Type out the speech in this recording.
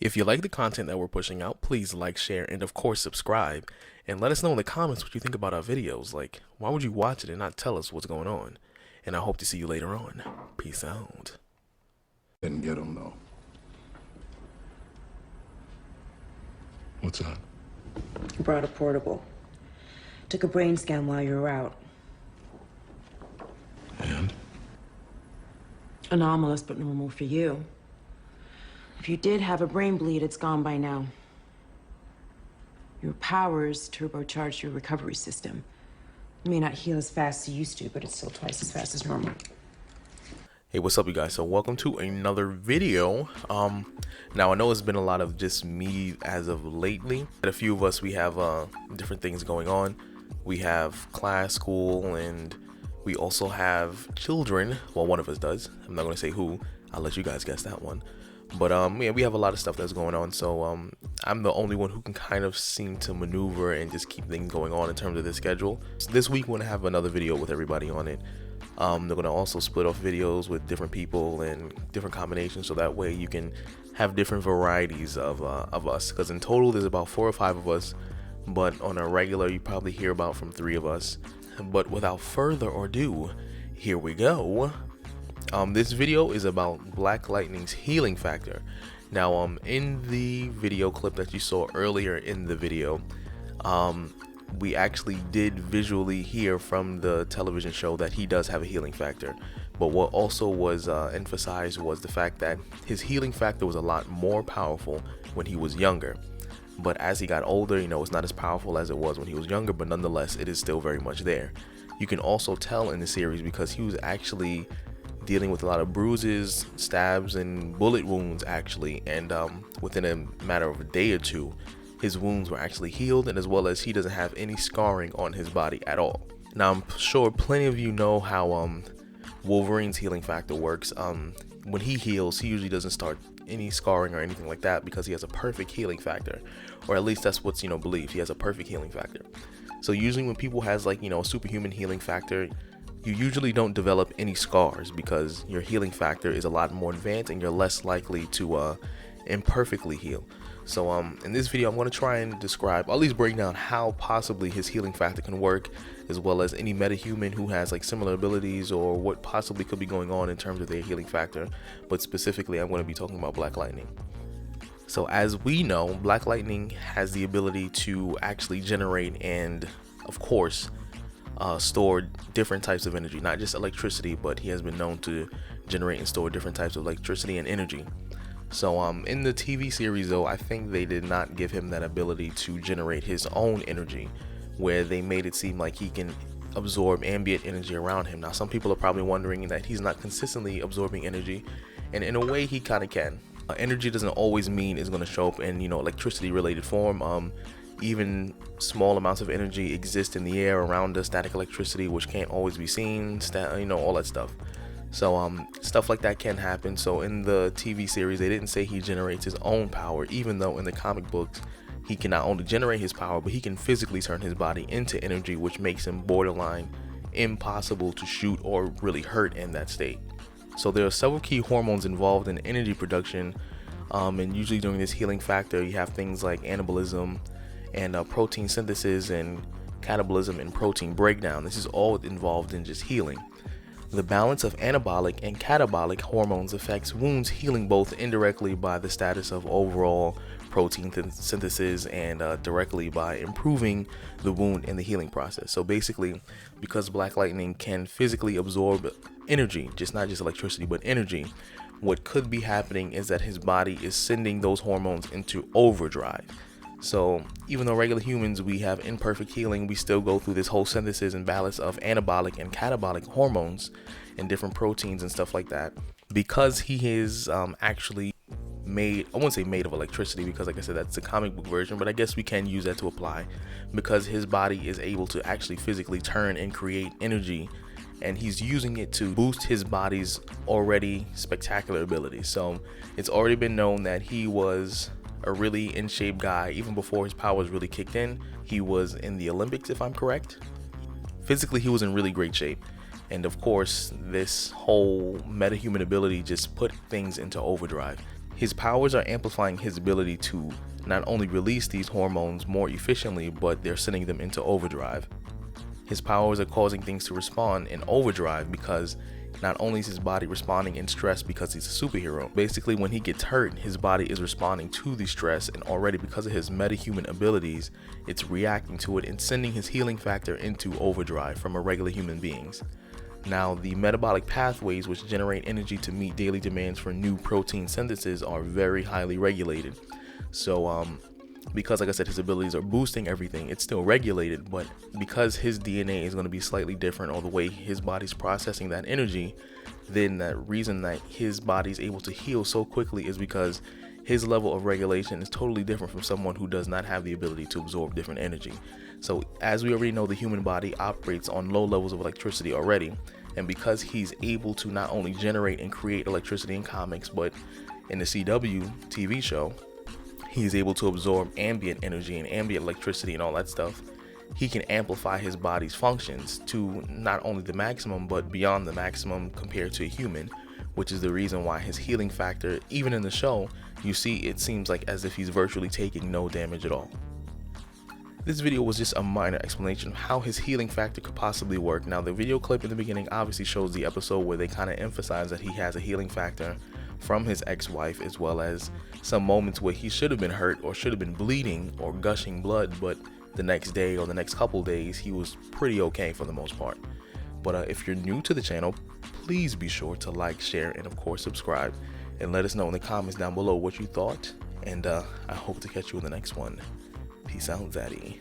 If you like the content that we're pushing out, please like, share, and of course subscribe. And let us know in the comments what you think about our videos. Like, why would you watch it and not tell us what's going on? And I hope to see you later on. Peace out. Didn't get him though. What's that? Brought a portable. Took a brain scan while you were out. And? Anomalous, but normal for you. If you did have a brain bleed, it's gone by now. Your powers turbocharged your recovery system. It may not heal as fast as it used to, but it's still twice as fast as normal. Hey, what's up, you guys? So welcome to another video. Now I know it's been a lot of just me as of lately. A few of us, we have different things going on. We have class, school, and we also have children. Well, one of us does. I'm not going to say who. I'll let you guys guess that one. But yeah, we have a lot of stuff that's going on. So I'm the only one who can kind of seem to maneuver and just keep things going on in terms of the schedule. So this week we're going to have another video with everybody on it. They're going to also split off videos with different people and different combinations, so that way you can have different varieties of us, because in total there's about 4 or 5 of us, but on a regular you probably hear about from 3 of us. But without further ado, here we go. This video is about Black Lightning's healing factor. Now in the video clip that you saw earlier in the video, we actually did visually hear from the television show that he does have a healing factor. But what also was emphasized was the fact that his healing factor was a lot more powerful when he was younger. But as he got older, you know, it's not as powerful as it was when he was younger, but nonetheless, it is still very much there. You can also tell in the series because he was actually dealing with a lot of bruises, stabs, and bullet wounds actually, and within a matter of a day or two, his wounds were actually healed, and as well as he doesn't have any scarring on his body at all. Now I'm sure plenty of you know how Wolverine's healing factor works. When he heals, he usually doesn't start any scarring or anything like that because he has a perfect healing factor, or at least that's what's believed. He has a perfect healing factor. So usually when people has like a superhuman healing factor, you usually don't develop any scars because your healing factor is a lot more advanced and you're less likely to imperfectly heal. So in this video I'm going to try and describe, or at least break down how possibly his healing factor can work, as well as any metahuman who has like similar abilities or what possibly could be going on in terms of their healing factor. But specifically I'm going to be talking about Black Lightning. So as we know, Black Lightning has the ability to actually generate and of course store different types of energy, not just electricity, but he has been known to generate and store different types of electricity and energy. So in the TV series though, I think they did not give him that ability to generate his own energy, where they made it seem like he can absorb ambient energy around him. Now some people are probably wondering that he's not consistently absorbing energy, and in a way he kind of can. Energy doesn't always mean it's going to show up in electricity related form. Even small amounts of energy exist in the air around us, static electricity, which can't always be seen, all that stuff. So stuff like that can happen. So in the TV series they didn't say he generates his own power, even though in the comic books he can not only generate his power, but he can physically turn his body into energy, which makes him borderline impossible to shoot or really hurt in that state. So there are several key hormones involved in energy production, and usually during this healing factor you have things like anabolism and protein synthesis and catabolism and protein breakdown. This is all involved in just healing. The balance of anabolic and catabolic hormones affects wounds healing both indirectly by the status of overall protein synthesis and directly by improving the wound in the healing process. So basically, because Black Lightning can physically absorb energy, not just electricity, but energy, what could be happening is that his body is sending those hormones into overdrive. So even though regular humans, we have imperfect healing, we still go through this whole synthesis and balance of anabolic and catabolic hormones and different proteins and stuff like that. Because he is actually made, I wouldn't say made of electricity, because like I said, that's the comic book version, but I guess we can use that to apply, because his body is able to actually physically turn and create energy, and he's using it to boost his body's already spectacular abilities. So it's already been known that he was a really in shape guy even before his powers really kicked in. He was in the Olympics, if I'm correct. Physically he was in really great shape, and of course this whole metahuman ability just put things into overdrive. His powers are amplifying his ability to not only release these hormones more efficiently, but they're sending them into overdrive. His powers are causing things to respond in overdrive because not only is his body responding in stress because he's a superhero, basically when he gets hurt, his body is responding to the stress, and already because of his metahuman abilities, it's reacting to it and sending his healing factor into overdrive from a regular human beings. Now, the metabolic pathways which generate energy to meet daily demands for new protein synthesis are very highly regulated. So, because like I said, his abilities are boosting everything, it's still regulated, but because his DNA is going to be slightly different, or the way his body's processing that energy, then that reason that his body's able to heal so quickly is because his level of regulation is totally different from someone who does not have the ability to absorb different energy. So as we already know, the human body operates on low levels of electricity already, and because he's able to not only generate and create electricity in comics, but in the CW TV show, he's able to absorb ambient energy and ambient electricity and all that stuff. He can amplify his body's functions to not only the maximum, but beyond the maximum compared to a human, which is the reason why his healing factor, even in the show, you see it seems like as if he's virtually taking no damage at all. This video was just a minor explanation of how his healing factor could possibly work. Now, the video clip in the beginning obviously shows the episode where they kind of emphasize that he has a healing factor from his ex-wife, as well as some moments where he should have been hurt or should have been bleeding or gushing blood, but the next day or the next couple days he was pretty okay for the most part. But if you're new to the channel, please be sure to like, share, and of course subscribe, and let us know in the comments down below what you thought, and I hope to catch you in the next one. Peace out, Zaddy.